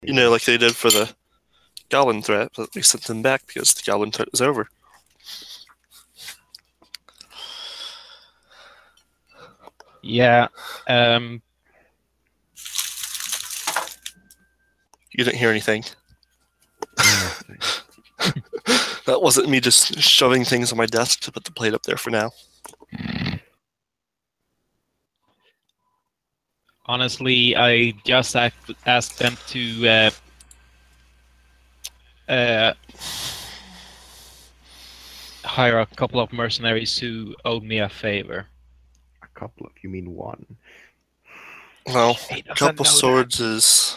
You know, like they did for the goblin threat, but we sent them back because the goblin threat was over. Yeah. You didn't hear anything. That wasn't me just shoving things on my desk to put the plate up there for now. Honestly, I just asked them to hire a couple of mercenaries who owed me a favor. A couple of, you mean one? Well, a couple swords is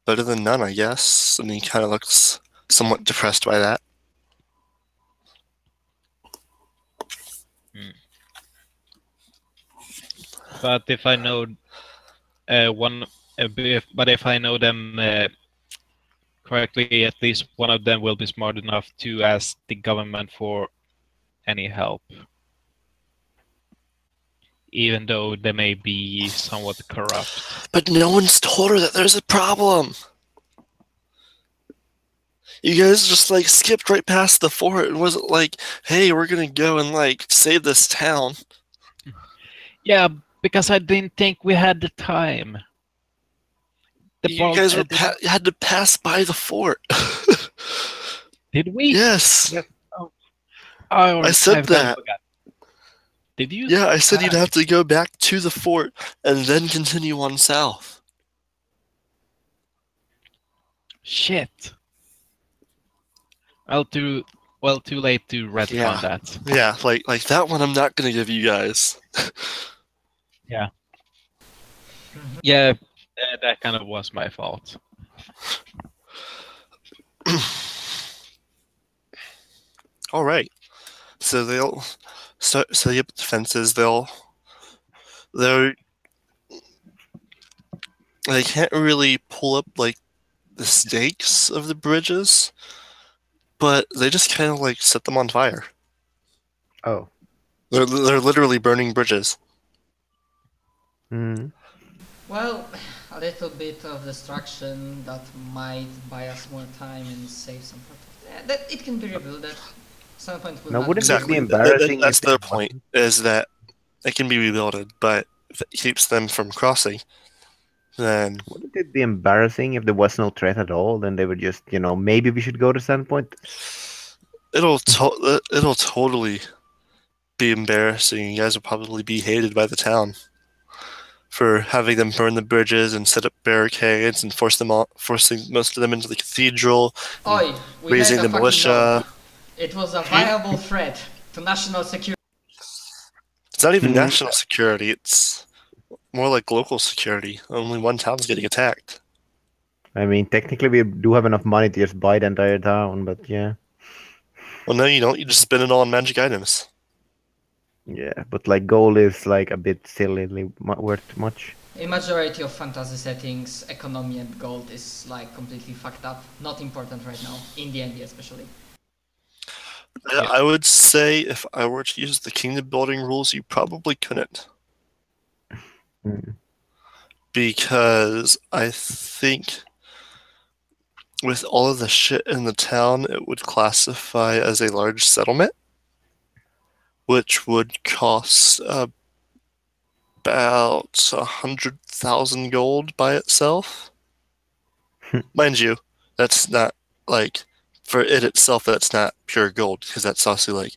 better than none, I guess. And he kind of looks somewhat depressed by that. But if I know but if I know them correctly, at least one of them will be smart enough to ask the government for any help, even though they may be somewhat corrupt. But no one's told her that there's a problem. You guys just like skipped right past the fort and wasn't like, hey, we're gonna go and like save this town. Yeah, because I didn't think we had the time. You guys had to pass by the fort. Did we? Yes. Oh, I said that. Did you? Yeah, I said you'd have to go back to the fort and then continue on south. Shit. Too late to retcon that. Yeah, like that one I'm not gonna give you guys. Yeah. Yeah, that kind of was my fault. All right. So they'll start setting up defenses. They can't really pull up like the stakes of the bridges, but they just kind of like set them on fire. Oh. They're literally burning bridges. Well, a little bit of destruction that might buy us more time and save some profit. That it can be rebuilt at some point. Now, wouldn't it be embarrassing? That's their point, is that it can be rebuilded, but if it keeps them from crossing, then wouldn't it be embarrassing if there was no threat at all? Then they would just, maybe we should go to Sandpoint. It'll totally be embarrassing. You guys will probably be hated by the town for having them burn the bridges and set up barricades and forcing most of them into the cathedral, raising the militia. It was a viable threat to national security. It's not even national security, it's more like local security. Only one town's getting attacked. I mean, technically we do have enough money to just buy the entire town, but yeah. Well, no, you don't. You just spend it all on magic items. Yeah, but like gold is like a bit silly worth much. In majority of fantasy settings, economy and gold is like completely fucked up. Not important right now, in D&D especially. Yeah, I would say if I were to use the kingdom building rules, you probably couldn't. Because I think with all of the shit in the town, it would classify as a large settlement, which would cost about 100,000 gold by itself. Mind you, that's not like for it itself. That's not pure gold because that's also like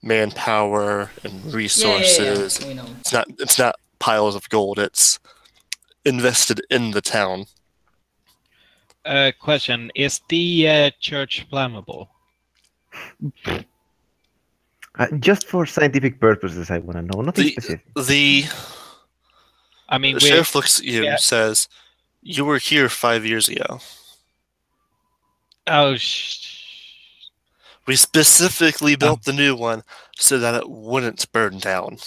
manpower and resources. Yeah. We know. It's not piles of gold. It's invested in the town. Question: is the church flammable? Just for scientific purposes, I want to know. Nothing specific. The sheriff looks at you and says, "You were here 5 years ago." Oh, we specifically built the new one so that it wouldn't burn down.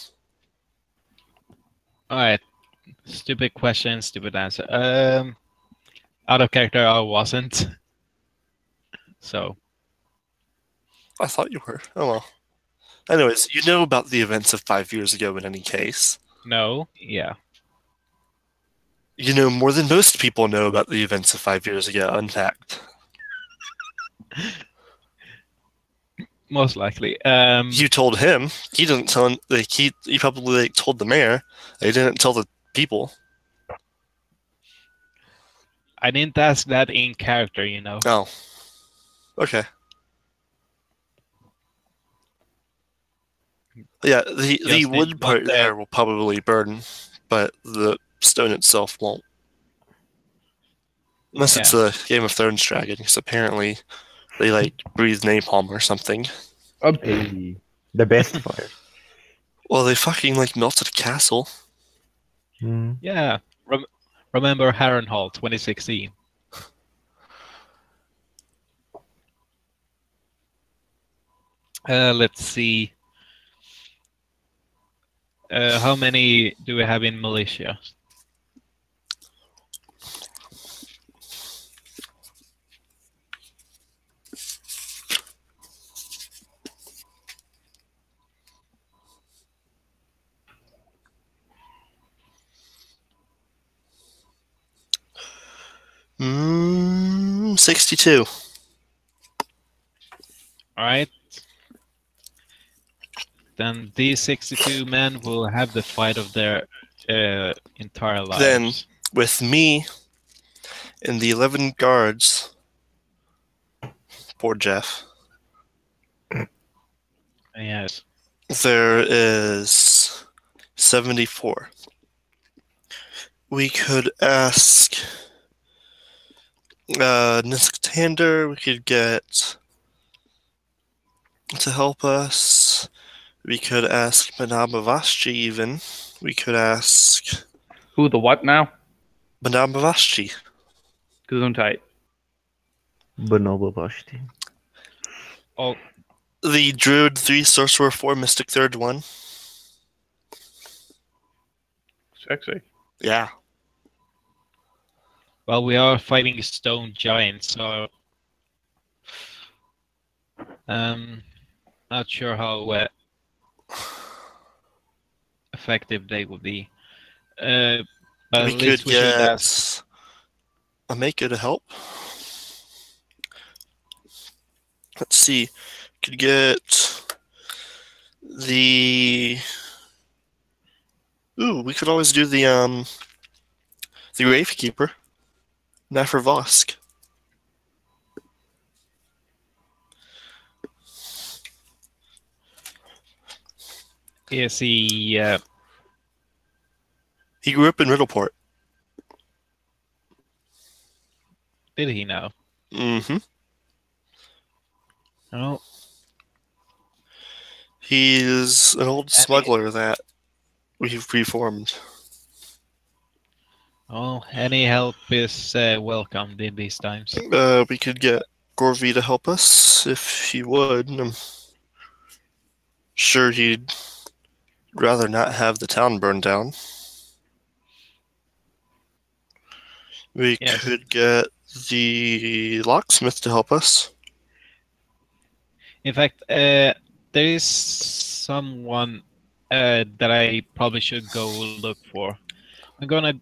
All right. Stupid question, stupid answer. Out of character, I wasn't. So. I thought you were. Oh well. Anyways, you know about the events of 5 years ago in any case. No. Yeah. You know more than most people know about the events of 5 years ago, unfact. Most likely. You told him. He didn't tell him. Like, he probably told the mayor. They didn't tell the people. I didn't ask that in character, you know. Oh. Okay. Yeah, the Just wood didn't part want that. there will probably burn, but the stone itself won't. Unless it's a Game of Thrones dragon, because apparently they like breathe napalm or something. Hey, the best fire. Well, they fucking like melted a castle. Mm. Yeah. Remember Harrenhal 2016? Let's see. How many do we have in militia? Mm, 62. All right. Then these 62 men will have the fight of their entire lives. Then, with me and the 11 guards, poor Jeff, Yes. there is 74. We could ask Niskander, we could get to help us. We could ask Madame Bavashchi even. We could ask Who the what now? Madame Bavashchi. Gesundheit. Bonobo Bashti. Oh, The Druid 3, Sorcerer 4, Mystic Third 1. Sexy. Yeah. well, we are fighting stone giants, so not sure how effective they would be. But We at least could we should get ask. a Maker to help. Let's see. Could get the. Ooh, we could always do the Wraithkeeper. Nefervosk. Is he? He grew up in Riddleport. Did he know? Mm-hmm. Oh, He's an old smuggler that we've reformed. oh, any help is welcomed in these times. We could get Gorvy to help us if he would. I'm sure he'd rather not have the town burned down. We Yes. could get the locksmith to help us. In fact, there is someone that I probably should go look for. I'm gonna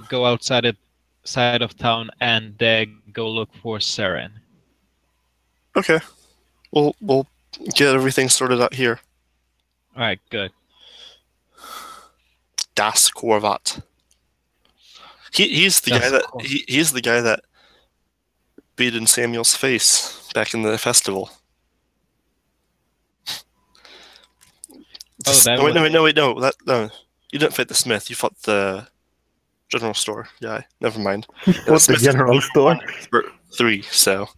go outside of town and go look for Seren. Okay. We'll get everything sorted out here. All right, good. Das Korvat. He's the Das guy that Korvat. he's the guy that beat in Samuel's face back in the festival. Oh, that wait, was- no. No, you didn't fight the smith. You fought the general store guy. Never mind. What's the general store? 3. So,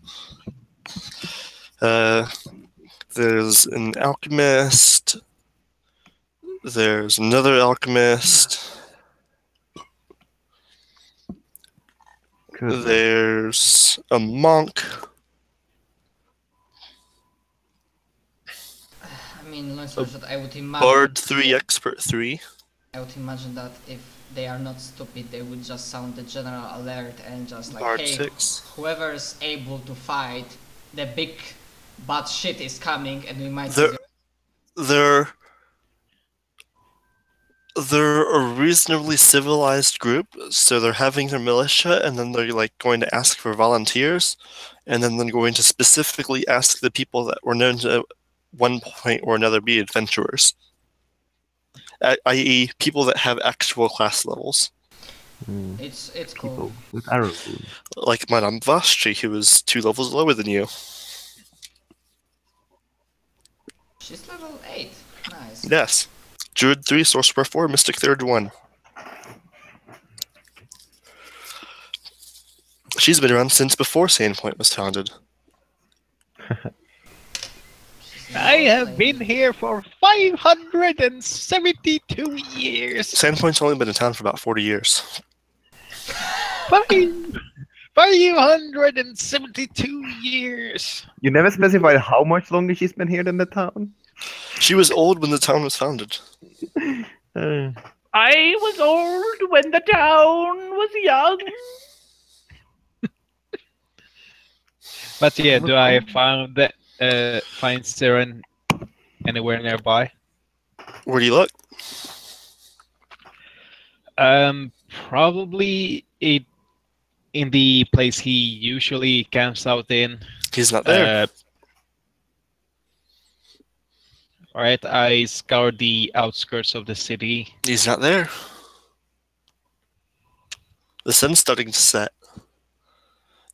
there's an alchemist. There's another alchemist. Good. There's a monk. I mean, long story short, I would imagine. Bard 3, expert 3. I would imagine that if they are not stupid, they would just sound the general alert and just like, Bard hey, 6. whoever's able to fight, the big bad shit is coming, and we might. They're they're a reasonably civilized group, so they're having their militia, and then they're like going to ask for volunteers, and then they're going to specifically ask the people that were known to, at one point or another, be adventurers, i.e., people that have actual class levels. It's People cool. with arrow wounds. Like Madame Vashti, who is 2 levels lower than you. She's level 8. Nice. Yes. Druid 3, Sorcerer 4, Mystic Third 1. She's been around since before Sandpoint was founded. She's I have level been 8. here for 572 years. Sandpoint's only been in town for about 40 years. 572 years. You never specified how much longer she's been here than the town. She was old when the town was founded. I was old when the town was young. But yeah, do I find Siren anywhere nearby? Where do you look? Probably in the place he usually camps out in. He's not there. Alright, I scoured the outskirts of the city. He's not there. The sun's starting to set.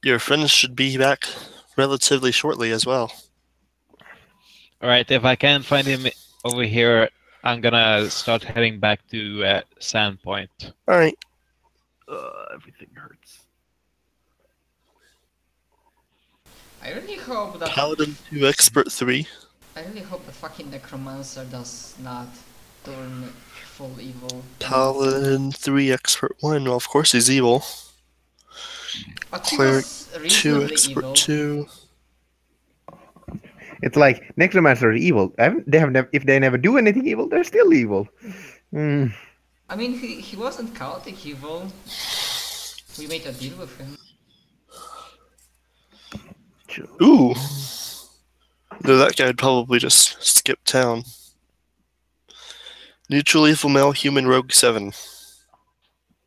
Your friends should be back relatively shortly as well. Alright, if I can't find him over here, I'm gonna start heading back to Sandpoint. Alright. Everything hurts. I really hope that Paladin 2, Expert 3. I really hope that fucking Necromancer does not turn full evil. Paladin 3, Expert 1. Well, of course he's evil. But he Cleric was 2, reasonably Expert evil. 2. It's like necromancer are evil. If they never do anything evil, they're still evil. I mean, he wasn't chaotic evil. We made a deal with him. Ooh. No, that guy'd probably just skip town. Neutral evil male human rogue 7.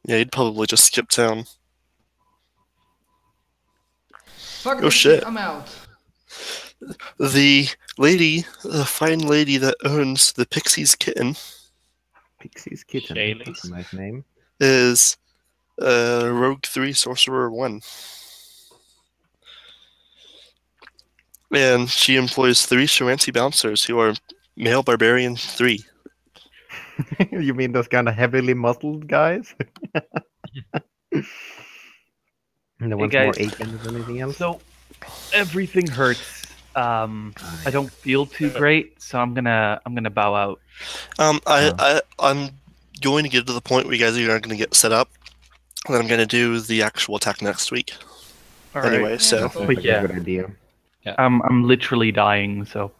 Yeah, he'd probably just skip town. Fuck Oh, this shit. I'm out. The fine lady that owns the Pixie's Kitten Pixie's Kitten. Shayleys. That's a nice name. is Rogue 3, Sorcerer 1. And she employs 3 Sharancy bouncers who are male barbarian 3. You mean those kind of heavily muscled guys? And the one's more guys. aching than anything else? So everything hurts. I don't feel too great, so I'm gonna bow out. I'm going to get to the point where you guys are going to get set up, and then I'm going to do the actual attack next week. All right. Anyway, so cool. That's yeah. a good idea. I'm literally dying, so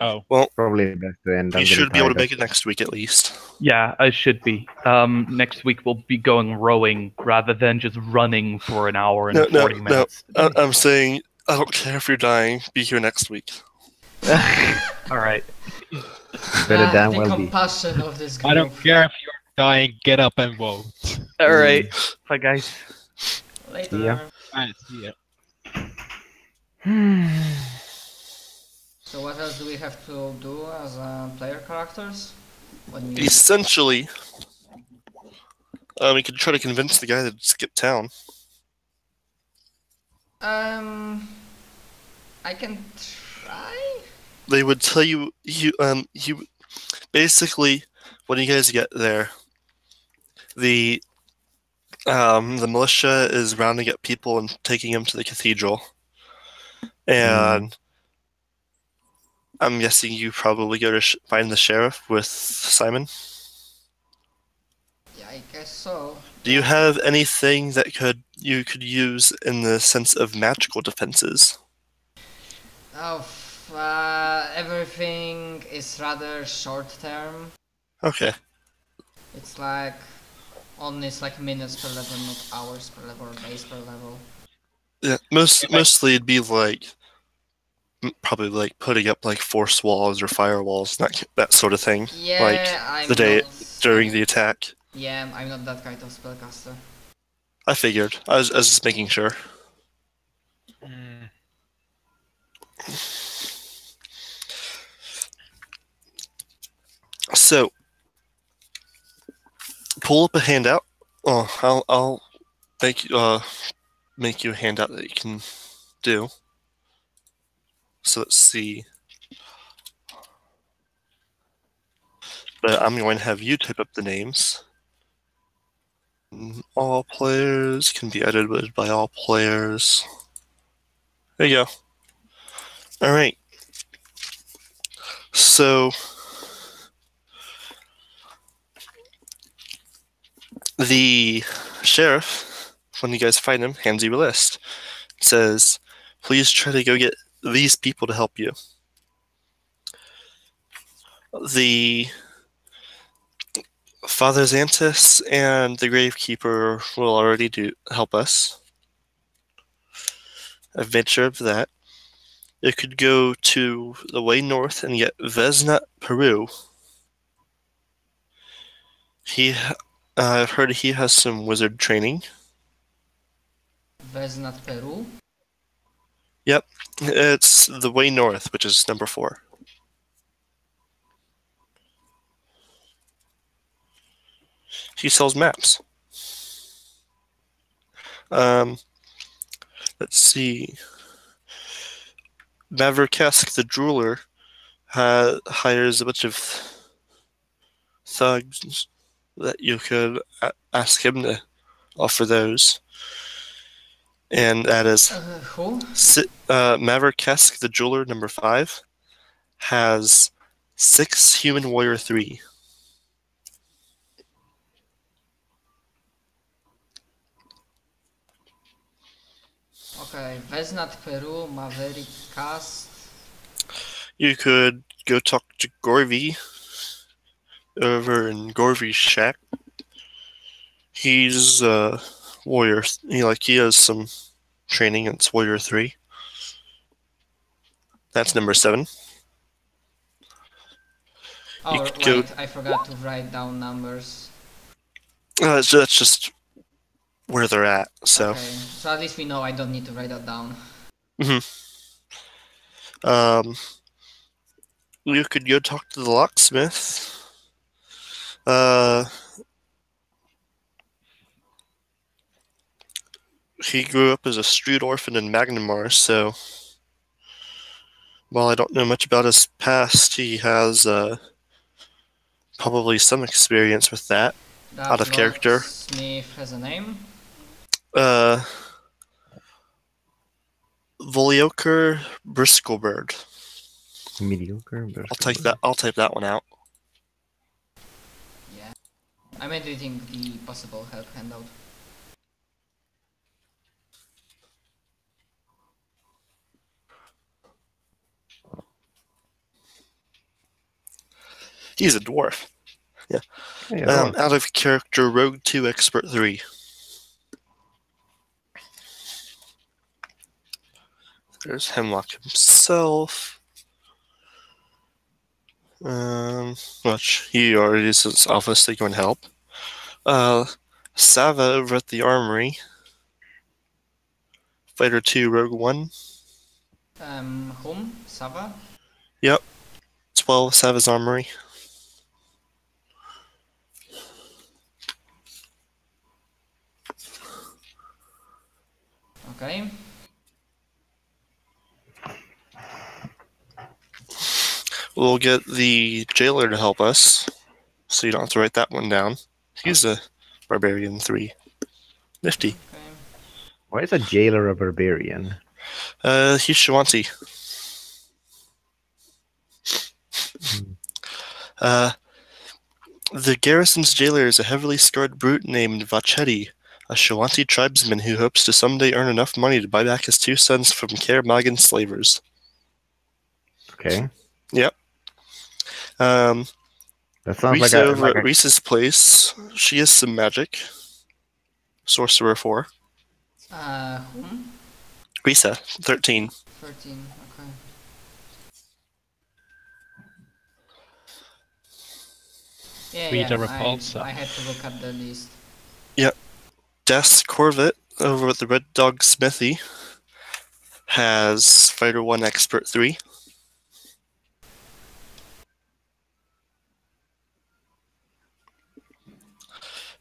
Oh, Probably best to end. you should be able to make it next week at least. yeah, I should be. Next week we'll be going rowing rather than just running for an hour and 40 minutes. I'm saying I don't care if you're dying. Be here next week. All right. Better damn the well be. compassion of this group. I don't care if you're dying, get up and vote. All right. Bye, guys. Later. Yeah. Alright, see ya. So what else do we have to do as player characters? When we... Essentially, we could try to convince the guy to skip town. I can try. They would tell you basically when you guys get there, the militia is rounding up people and taking them to the cathedral, and I'm guessing you probably go to find the sheriff with Simon. Yeah, I guess so. Do you have anything that you could use in the sense of magical defenses? Oh, everything is rather short term. Okay. It's like only it's like minutes per level, not hours per level or days per level. Yeah, mostly it'd be like probably like putting up like force walls or firewalls, that sort of thing. Yeah, Like I'm the day not during the attack. Yeah, I'm not that kind of spellcaster. I figured. I was just making sure. Mm. So, pull up a handout. Oh, I'll make you a handout that you can do. So let's see. But I'm going to have you type up the names. All players can be edited by all players. There you go. All right. So the sheriff, when you guys find him, hands you a list. It says, please try to go get these people to help you. The Father Xantus and the Gravekeeper will already help us. I've made sure of that. You could go to the way north and get Vesnut Peru. I've heard he has some wizard training. Vesnat Peru. Yep, it's the way north, which is number 4. He sells maps. Let's see. Maverkesk the jeweler hires a bunch of thugs that you could ask him to offer those. And that is Who? Maverkesk the jeweler, number 5, has 6 human warrior 3. Okay, Vesnat Peru, Maverick Cast. You could go talk to Gorvy over in Gorvy's shack. He's a warrior. He has some training. It's warrior 3. That's number 7. Oh, could go- right, I forgot to write down numbers. That's just where they're at. So, Okay, so at least we know I don't need to write that down. You could go talk to the locksmith. He grew up as a street orphan in Magnamar, so while I don't know much about his past, he has probably some experience with that. That Out of character. Smith has a name. Volioker Bristlebird. Mediocre. I'll type that one out. Yeah. I'm editing the possible help handout. He's a dwarf. Yeah. Yeah, Out of character, Rogue 2, Expert 3. There's Hemlock himself. Which he already is his office to go and help. Sava over at the armory. Fighter 2, Rogue 1. Whom? Sava? Yep. 12, Sava's armory. Okay. We'll get the jailer to help us, so you don't have to write that one down. He's a barbarian 3. Nifty. Okay. Why is a jailer a barbarian? He's Shawanti. The garrison's jailer is a heavily scarred brute named Vachetti, a Shawanti tribesman who hopes to someday earn enough money to buy back his 2 sons from Kaer Magan slavers. Okay. Yep. That sounds Risa like over at Risa's place. She has some magic. Sorcerer 4. Whom? Risa, 13. 13, okay. Yeah, Read a yeah. repulsor. I had to look at the list. Des Corvette over at the Red Dog Smithy has Fighter 1 Expert 3.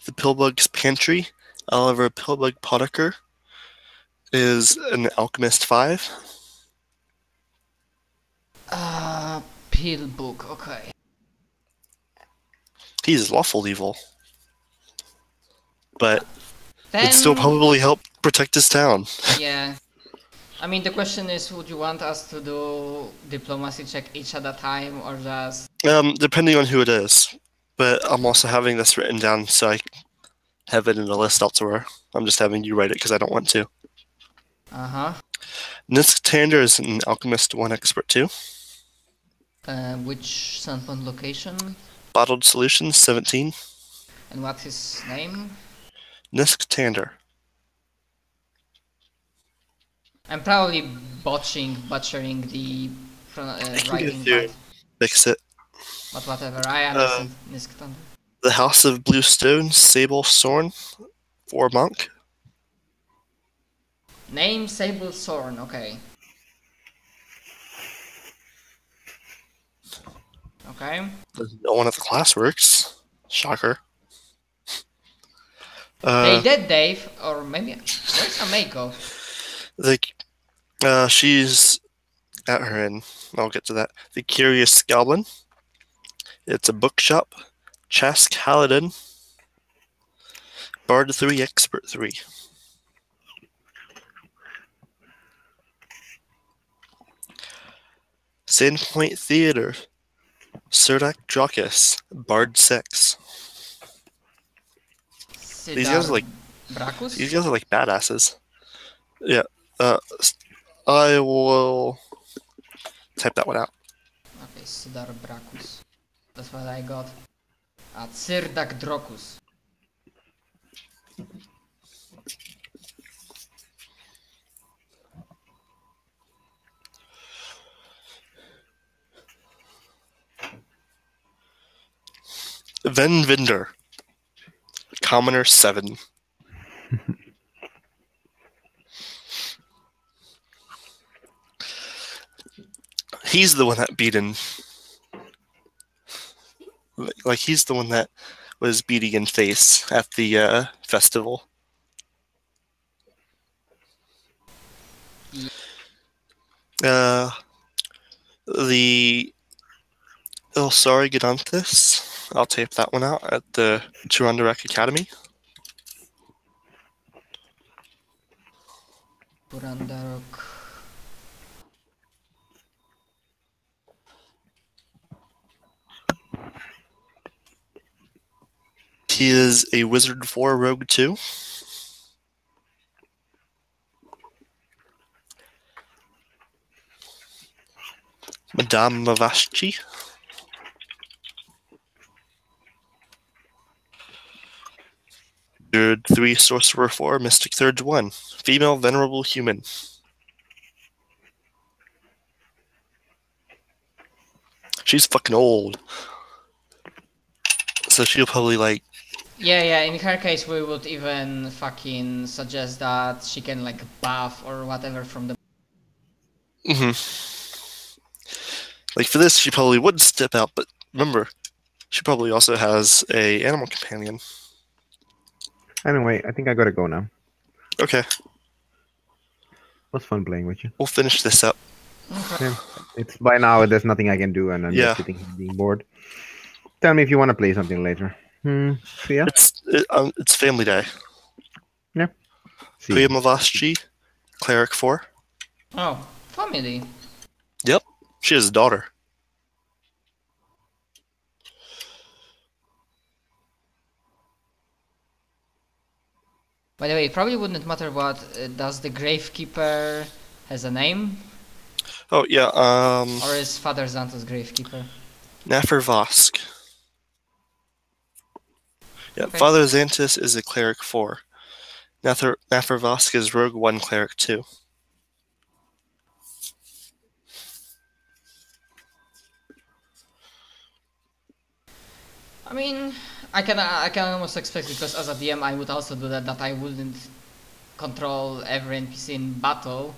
The Pillbug's Pantry, Oliver Pillbug Potiker, is an Alchemist 5. Peel book. Okay. He's lawful evil, but Then would still probably help protect his town. yeah. I mean, the question is, would you want us to do diplomacy check each at a time, or just? Depending on who it is. But I'm also having this written down so I have it in a list elsewhere. I'm just having you write it because I don't want to. Nisk Tander is an Alchemist 1 Expert 2. Which Sandpoint location? Bottled Solutions 17. And what's his name? Nisk Tander. I'm probably butchering the writing, through. Fix it. but whatever. I understand. Nisk Thunder. The House of Blue Stone, Sable Sorn, 4 Monk. Name Sable Sorn. Okay. Okay. No one at the class works. Shocker. They did, Dave, or maybe where's Ameko? She's at her inn. I'll get to that. The Curious Goblin. It's a bookshop. Chask Halidin. Bard 3, Expert 3. Sandpoint Theater. Surdak Drakis. Bard 6. These guys are like Bracus? These guys are like badasses. Yeah. I will type that one out. Okay, Sidar Bracus. That's what I got. Sirdak Drokus. Ven Vinder. Commoner 7. He's the one that beat in. Like, he's the one that was beating in face at the festival. The Ilsari Gigantes. I'll tape that one out at the Turandarek Academy. Turandarok. He is a Wizard 4 Rogue 2. Madame Mavashchi. Wizard 3 Sorcerer 4 Mystic Third 1. Female Venerable Human. She's fucking old. So she'll probably like... Yeah, in her case we would even fucking suggest that she can like buff or whatever from the... Like for this she probably would step out, but remember, she probably also has a animal companion. Anyway, I think I gotta go now. Okay, It was fun playing with you. we'll finish this up. Yeah. It's by now there's nothing I can do and I'm Yeah. just sitting here being bored. Tell me if you want to play something later. See ya. It's family day. See ya. Priya Mavashchi, Cleric 4. Oh, family. Yep, she has a daughter. By the way, it probably wouldn't matter what, does the Gravekeeper has a name? Oh yeah, Or is Father Xanthus Gravekeeper? Nafer Vosk. Yeah, Okay. Father Xanthus is a Cleric 4. Nafer Vosk is Rogue 1 Cleric 2. I mean, I can almost expect, because as a DM I would also do that I wouldn't control every NPC in battle,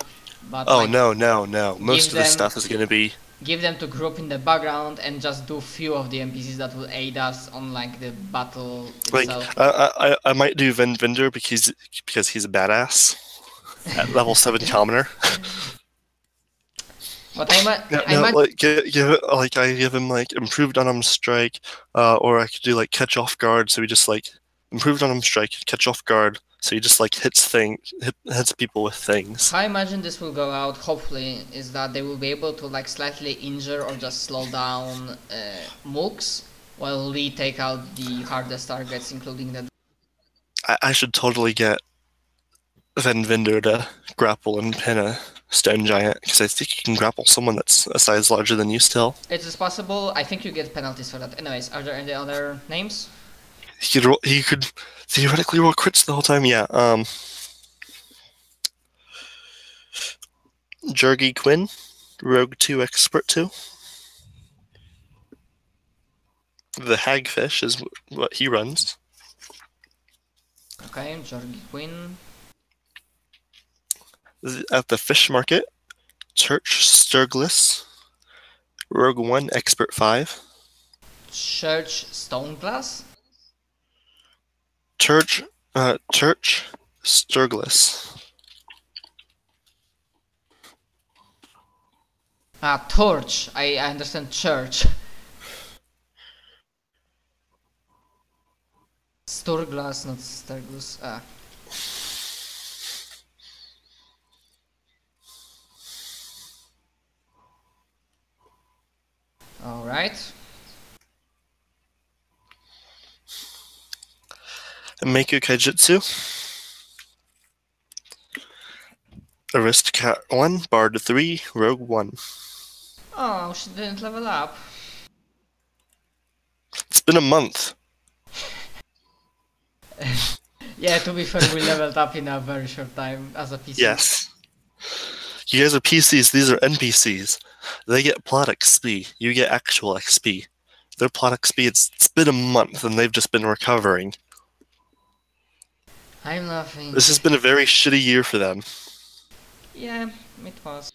but Oh like no. Most give of the them stuff is going to be. give them to group in the background and just do few of the NPCs that will aid us on like the battle Like itself. I might do Vendor because he's a badass at level 7 commoner. But I No, might like I give him like improved unarmed strike, or I could do like catch off guard. So he just like improved unarmed strike, catch off guard. So he just like hits people with things. how I imagine this will go out, hopefully, is that they will be able to like slightly injure or just slow down mooks, while we take out the hardest targets, including the. I should totally get Vendor to grapple and pin a stone giant, because I think you can grapple someone that's a size larger than you still. It is possible. I think you get penalties for that. Anyways, are there any other names? He could theoretically roll crits the whole time. Yeah. Jurgi Quinn, Rogue 2 Expert 2. The Hagfish is what he runs. Okay, Jorgi Quinn. At the fish market, Church Sturgis, Rogue 1 Expert 5. Church Stoneglass? Church Sturgis. Ah, Torch. I understand church. Sturglass, not Sturglass. Ah. Alright. Meiku Kaijutsu. Aristocrat 1, Bard 3, Rogue 1. Oh, she didn't level up. It's been a month. Yeah, to be fair, we leveled up in a very short time as a PC. Yes. You guys are PCs, these are NPCs. They get plot XP, you get actual XP. Their plot XP, it's been a month and they've just been recovering. I'm laughing. This has been a very shitty year for them. Yeah, it was.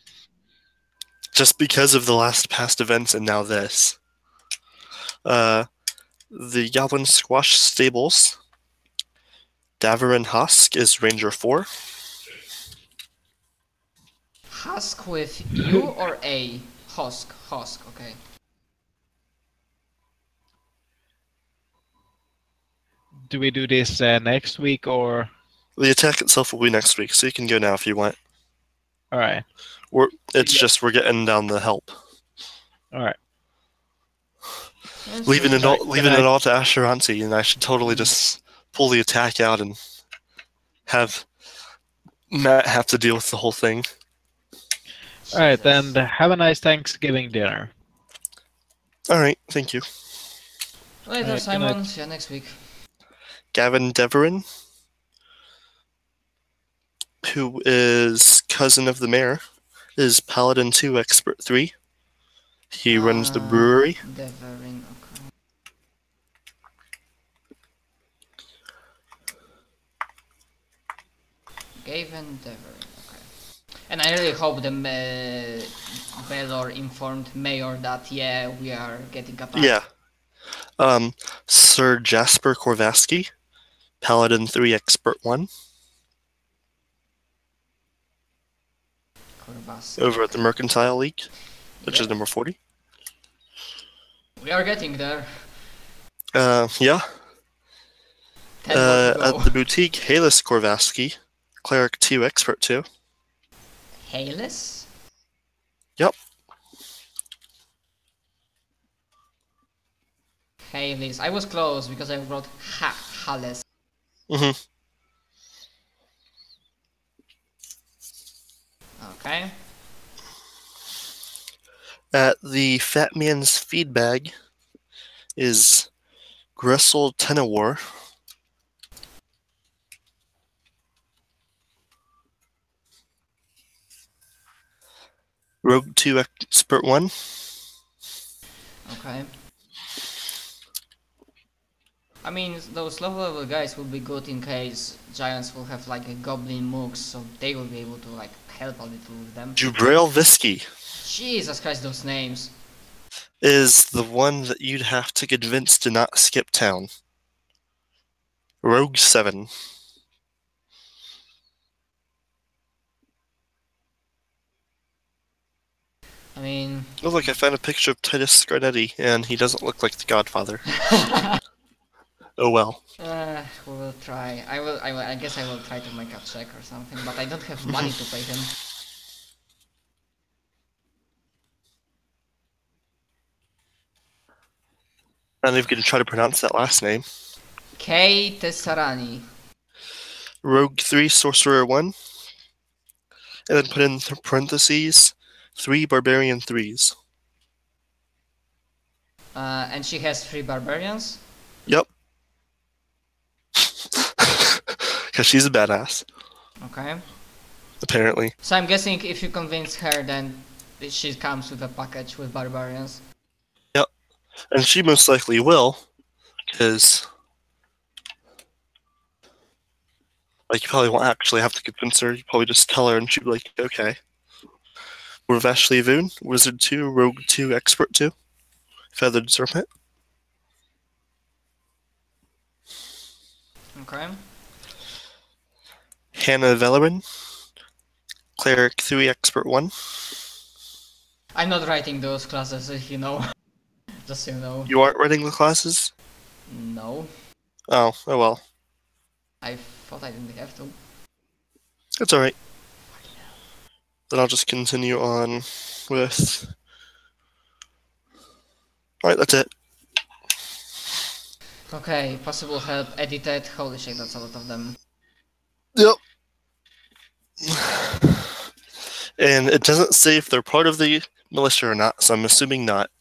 Just because of the past events and now this. The Goblin Squash Stables. Daverin Husk is Ranger 4. Husk with U or A? Husk, okay. Do we do this next week or? The attack itself will be next week, so you can go now if you want. All right. We're getting down the help. All right. Leaving it all to Asheranti, and I should totally just pull the attack out and have Matt have to deal with the whole thing. All right, then have a nice Thanksgiving dinner. All right, thank you. Later, Alright, Simon. good night. See you next week. Gavin Deverin, who is cousin of the mayor, is Paladin 2 Expert 3. He runs the brewery. Deverin, okay. Gavin Deverin, okay. And I really hope the Baylor informed Mayor that, yeah, we are getting attacked. Yeah. Sir Jasper Korvaski, Paladin 3 Expert 1. Korvaski. Over at the Mercantile League, which is Yeah. number 40. We are getting there. Yeah. 10 more to go. At the boutique, Halis Korvaski, Cleric 2 Expert 2. Halis? Yep. Halis. I was close because I wrote Halis. Mm-hmm. Okay. At the Fat Man's Feed Bag is Gressel Tenawar. Rogue 2 Expert 1. Okay. I mean, those low level guys will be good in case giants will have like a goblin mooks, so they will be able to like help a little with them. Jubrail Visky Jesus Christ, those names. is the one that you'd have to convince to not skip town. Rogue 7. I mean, Oh look, I found a picture of Titus Scarnetti, and he doesn't look like the Godfather. Oh well. we will try. I guess I will try to make a check or something, but I don't have money to pay him. I'm even gonna try to pronounce that last name. K. Tessarani. Rogue 3, Sorcerer 1. And then put in parentheses 3 Barbarian 3s. And she has 3 barbarians. Yep. Because she's a badass, Okay. apparently. So I'm guessing if you convince her, then she comes with a package with barbarians. Yep. And she most likely will, because like you probably won't actually have to convince her. You probably just tell her, and she'll be like, "Okay." We're Ashley Voon, Wizard 2, Rogue 2, Expert 2, Feathered Serpent. Okay. Hannah Vellerin, Cleric 3, Expert 1. I'm not writing those classes, if you know. Just so you know. You aren't running the classes? No. Oh well. I thought I didn't have to. It's alright. Then I'll just continue on with... Alright, that's it. Okay, possible help edited. Holy shit, that's a lot of them. Yep. And it doesn't say if they're part of the militia or not, so I'm assuming not.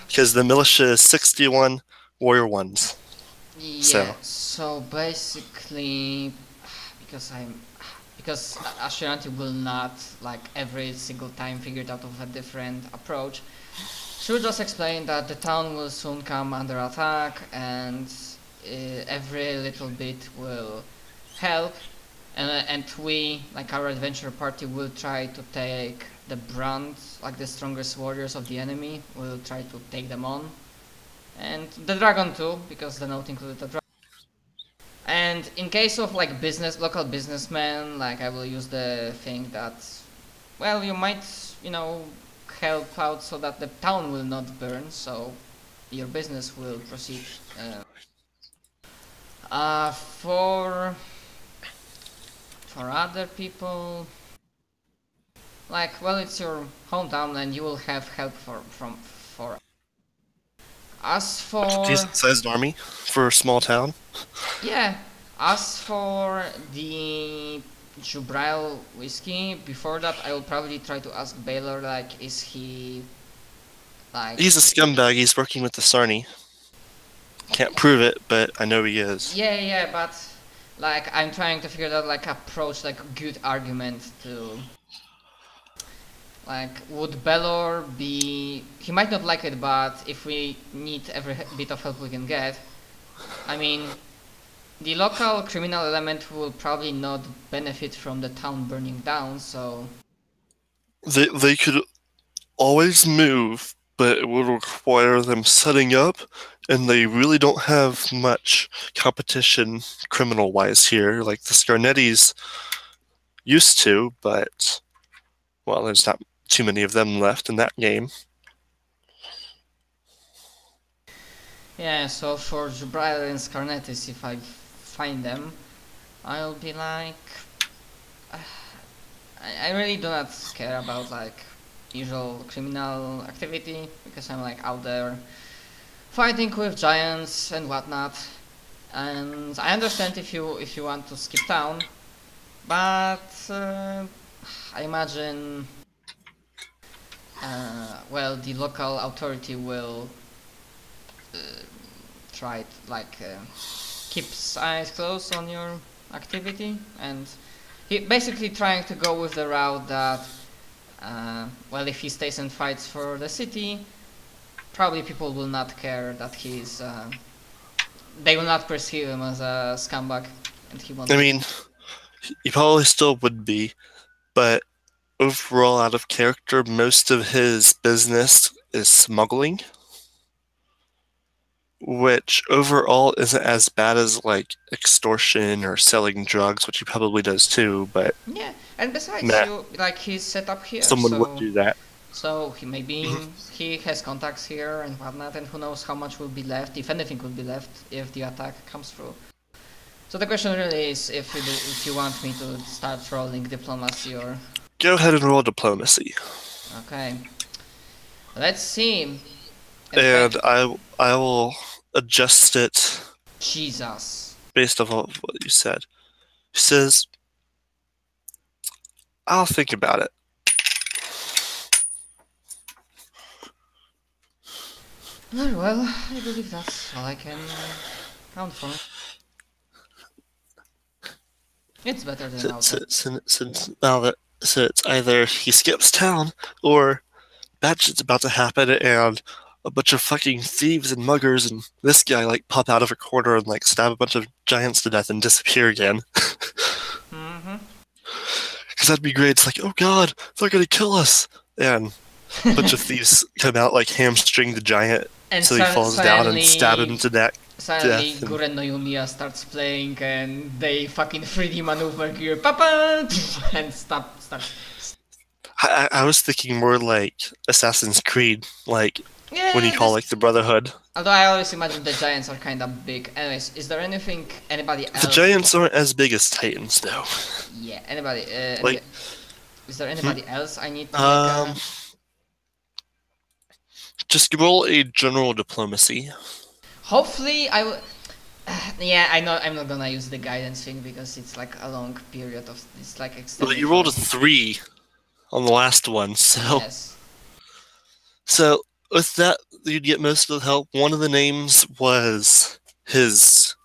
Because the militia is 61 warrior ones. Yeah, so basically, because Asheranti will not, like, every single time figure it out of a different approach, she will just explain that the town will soon come under attack, and every little bit will help, and we, like our adventure party, will try to take the brunt, like the strongest warriors of the enemy, will try to take them on. And the dragon too, because the note included the dragon. And in case of like local businessmen, like I will use the thing that, well, you might, you know, help out so that the town will not burn, so your business will proceed. For other people, like, well, it's your hometown and you will have help for. As for... Decent sized army for a small town. Yeah, as for the Jubrail whiskey, before that I will probably try to ask Baylor, like, is he... like... He's a scumbag, he's working with the Sarni. Can't prove it, but I know he is. Yeah, but, like, I'm trying to figure out, like, approach, like, good argument to... Like, would Belor be... He might not like it, but if we need every bit of help we can get... I mean, the local criminal element will probably not benefit from the town burning down, so... They could always move, but it would require them setting up, and they really don't have much competition criminal-wise here, like the Scarnettis used to, but... Well, there's not too many of them left in that game. Yeah, so for Jubrail and Scarnettis, if I find them, I'll be like... I really do not care about, like, usual criminal activity, because I'm, like, out there fighting with giants and whatnot. And I understand if you want to skip town, but I imagine, well, the local authority will try to, like, keep eyes closed on your activity, and he basically trying to go with the route that, well, if he stays and fights for the city, probably people will not care that he's. They will not perceive him as a scumbag, and he won't. I mean, he probably still would be, but overall, out of character, most of his business is smuggling, which overall isn't as bad as like extortion or selling drugs, which he probably does too. But Yeah, and besides, Nah. he's set up here. someone so, would do that. So he has contacts here and whatnot, and who knows how much will be left, if anything will be left, if the attack comes through. So the question really is if you want me to start rolling diplomacy or. Go ahead and roll diplomacy, Okay. Let's see. and I will adjust it Jesus. based off of what you said. He says, "I'll think about it." Very well, I believe that's all I can count for. It's better than out. Since now that so it's either he skips town or bad shit's about to happen and a bunch of fucking thieves and muggers and this guy like pop out of a corner and like stab a bunch of giants to death and disappear again. Mm-hmm. Because that'd be great. It's like, oh god, they're gonna kill us, and a bunch of thieves come out like hamstring the giant And so he falls down and stab him to death. Suddenly, death and- Guren no Yumiya starts playing, and they fucking 3D maneuver gear, papa, and stop. I was thinking more like Assassin's Creed, like Yeah. when you call like the Brotherhood. Although I always imagine the giants are kind of big. Anyways, is there anything anybody else? The giants aren't as big as Titans, though. Yeah. Anybody? Like- is there anybody else I need to make a... Just roll a general diplomacy. Hopefully, I will. Yeah, I know. I'm not gonna use the guidance thing because it's like a long period of. It's like extended. Well, you rolled a 3 on the last one, so Yes. so with that you'd get most of the help. One of the names was his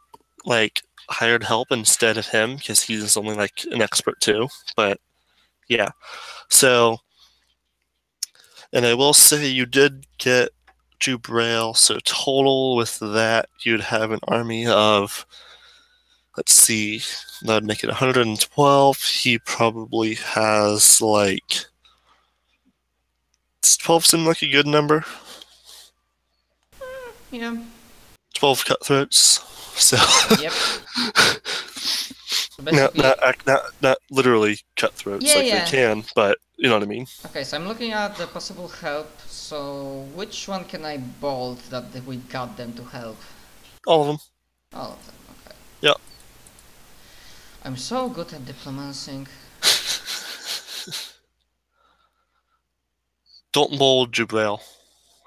like hired help instead of him because he's only like an expert too. But yeah, so and I will say you did get Jubrail, so total with that you'd have an army of, let's see, that'd make it 112. He probably has like, does 12 seem like a good number? Yeah. 12 cutthroats. So Yep. So not, basically- not literally cutthroats Yeah, like yeah. they can, but you know what I mean. Okay, so I'm looking at the possible help. So which one can I bold that we got them to help? All of them. All of them. Okay. Yep. I'm so good at diplomacy. Don't bold Jubrail.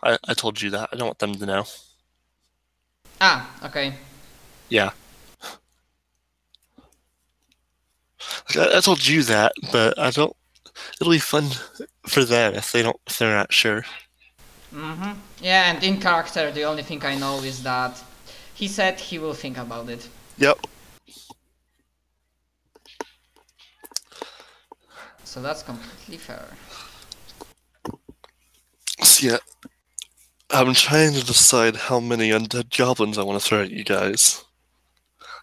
I told you that. I don't want them to know. Ah, okay. Yeah. I told you that, but I don't. It'll be fun for them if they're not sure. Mm-hmm. Yeah, and in character, the only thing I know is that he said he will think about it. Yep. So that's completely fair. So yeah, I'm trying to decide how many undead goblins I want to throw at you guys,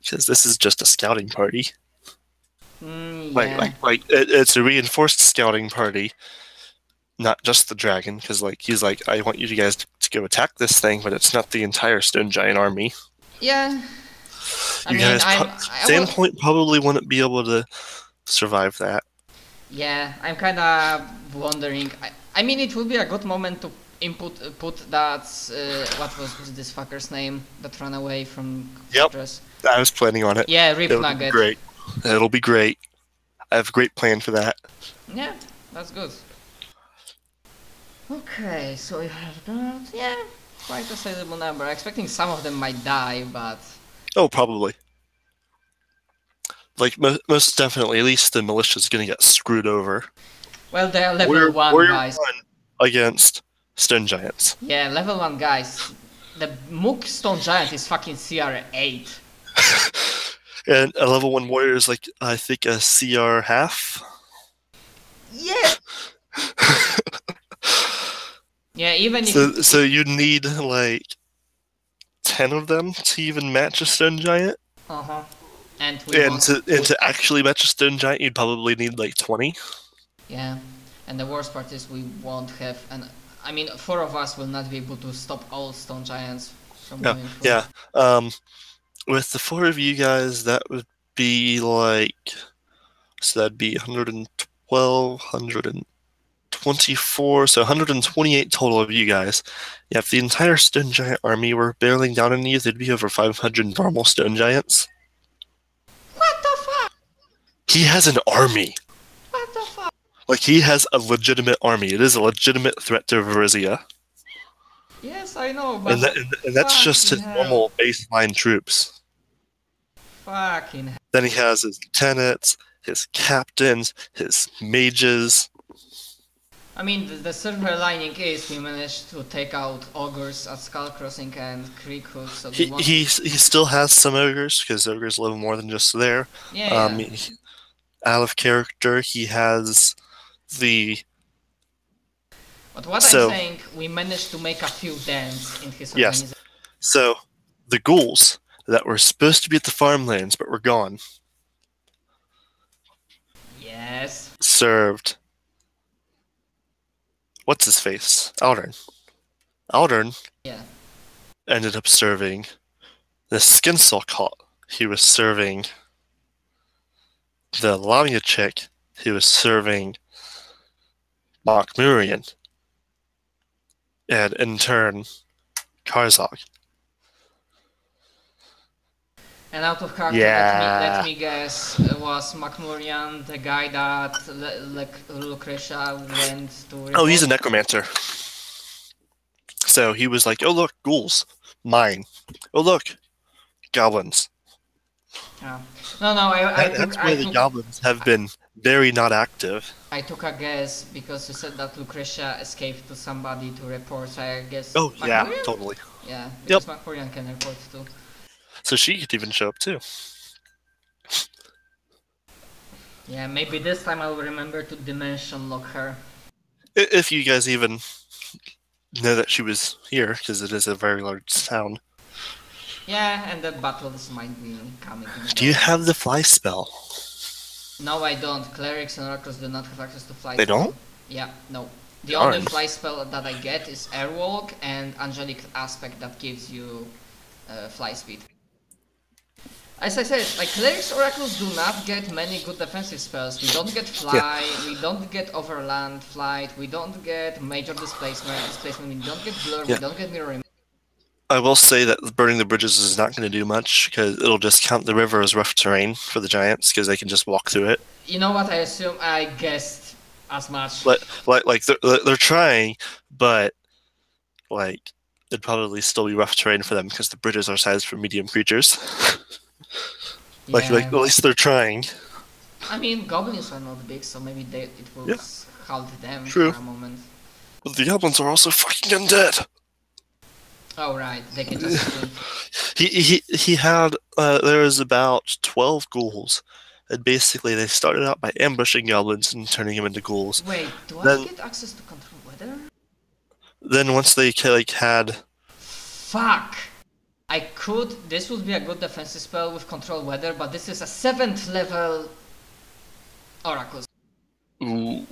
because this is just a scouting party. Yeah. It's a reinforced scouting party, not just the dragon. Because he's like, I want you guys to go attack this thing, but it's not the entire stone giant army. Yeah. You guys, Sandpoint probably wouldn't be able to survive that. Yeah, I'm kind of wondering. I mean, it would be a good moment to put that. What was this fucker's name that ran away from Yep. Fortress? I was planning on it. Yeah, Rip It'll be Nugget. great. It'll be great. I have a great plan for that. Yeah, that's good. Okay, so we have that. Yeah, quite a sizable number. I'm expecting some of them might die, but Oh, probably. Like most definitely, at least the militia's gonna get screwed over. well, they're level 1 Warrior guys. 1 against stone giants. Yeah, level 1 guys. The Mook Stone Giant is fucking CR 8. And a level 1 warrior is like, I think, a CR half. Yeah. Yeah, even if So you need like 10 of them to even match a stone giant. uh-huh. And we And won't to actually match a stone giant, you'd probably need like 20. yeah. And the worst part is we won't have I mean 4 of us will not be able to stop all stone giants from going through. Yeah. With the 4 of you guys, that would be like, so that'd be 112, 124, so 128 total of you guys. Yeah, if the entire stone giant army were barreling down on you, there'd be over 500 normal stone giants. What the fuck? He has an army. What the fuck? Like, he has a legitimate army. It is a legitimate threat to Varizia. Yes, I know, but And that's just his fucking normal baseline troops. fucking hell. Then he has his lieutenants, his captains, his mages. I mean, the silver lining is we managed to take out ogres at Skull Crossing and Creek Hook, so He still has some ogres, because ogres live more than just there. yeah. Out of character, he has the... But what So- I'm saying, we managed to make a few dents in his Yes. organization. So, the ghouls that were supposed to be at the farmlands but were gone, Yes. served... What's his face? Aldern. Aldern Yeah. ended up serving the Skinsoul cult. He was serving the Lamia chick. He was serving Mokmurian. And in turn, Karzog. And out of character, let me guess, was Macmurian the guy that Lucretia went to report? Oh, he's a necromancer. So he was like, oh look, ghouls. Mine. Oh look, goblins. Yeah. No, I That's where the goblins have been very not active. I took a guess because you said that Lucretia escaped to somebody to report, so I guess... Oh, yeah, Macmurian? totally. Yeah, because Macmurian can report too. So she could even show up too. Yeah, maybe this time I'll remember to dimension lock her. If you guys even know that she was here, because it is a very large town. Yeah, and the battles might be coming. Do you have the fly spell? No, I don't. Clerics and oracles do not have access to fly They spell. don't? Yeah, no. The Darn. only fly spell that I get is Airwalk and Angelic Aspect that gives you fly speed. As I said, like clerics oracles do not get many good defensive spells. We don't get fly, we don't get overland flight, we don't get major displacement, we don't get blur, we don't get mirror image. I will say that burning the bridges is not going to do much, because it'll just count the river as rough terrain for the giants, because they can just walk through it. You know what I assume? I guessed as much. Like they're trying, but like it'd probably still be rough terrain for them, because the bridges are sized for medium creatures. Like at least they're trying. I mean, goblins are not big, so maybe it will halt them True. for a moment. But the goblins are also fucking undead. Oh right, they can just swim. He had there was about 12 ghouls, and basically they started out by ambushing goblins and turning them into ghouls. Wait, do I Then- get access to control weather? Then once they had Fuck! This would be a good defensive spell with control weather, but this is a 7th level oracle. ooh,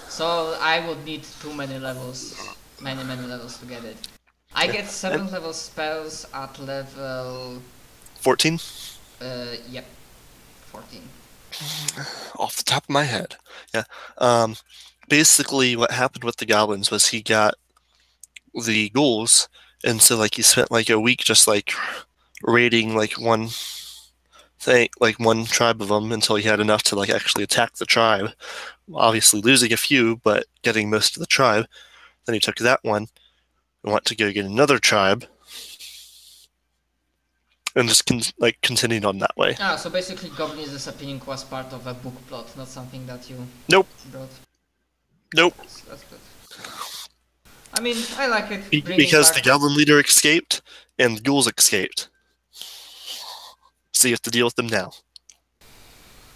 So I would need too many levels. Many levels to get it. I get 7th level spells at level 14 yep. 14. off the top of my head. Yeah. Basically what happened with the goblins was he got the ghouls, and so like he spent like a week just like raiding like one thing, like one tribe of them, until he had enough to like actually attack the tribe. Obviously losing a few, but getting most of the tribe. Then he took that one and went to go get another tribe, and just continued on that way. Ah, so basically Goblins disappearing was part of a book plot, not something that you Nope. brought. Nope. That's good. I mean, I like it. Because the goblin leader escaped and the ghouls escaped. So you have to deal with them now.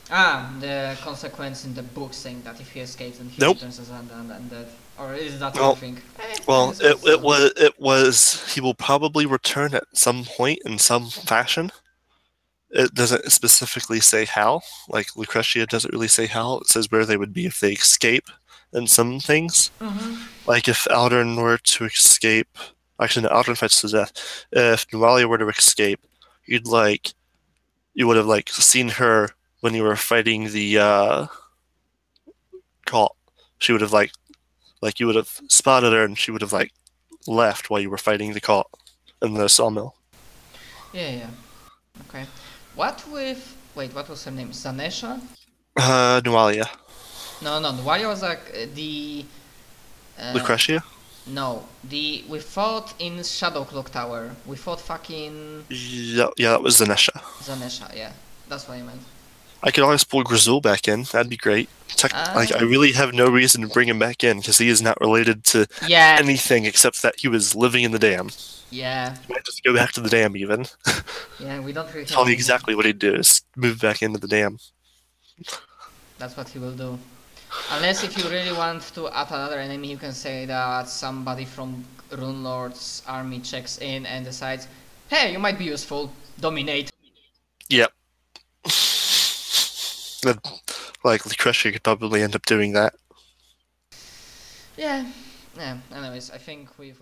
The consequence in the book saying that if he escapes, then he Nope. returns as undead. Or is that Well, one thing? Well, it was he will probably return at some point in some fashion. It doesn't specifically say how. Like Lucretia doesn't really say how. It says where they would be if they escape and some things. Like if Aldrin were to escape, actually no, Aldrin fights to death. If Nualia were to escape, you would have like seen her when you were fighting the cult. She would have like you would have spotted her and she would have like left while you were fighting the cult in the sawmill. Yeah. Okay. What was her name? Zanesha? Nualia. No, Nualia was like the... Lucretia? No, we fought in Shadow Clock Tower. We fought fucking... Yeah, that was Zanesha. Zanesha, yeah. That's what I meant. I could always pull Grizzle back in. That'd be great. I really have no reason to bring him back in because he is not related to anything except that he was living in the dam. Yeah. He might just go back to the dam even. Yeah, we don't really Tell me exactly what he'd do is move back into the dam. That's what he will do. Unless if you really want to add another enemy, you can say that somebody from Runelords army checks in and decides, hey, you might be useful, dominate. Yep. Like Lucretia could probably end up doing that. Yeah. Anyways, I think we've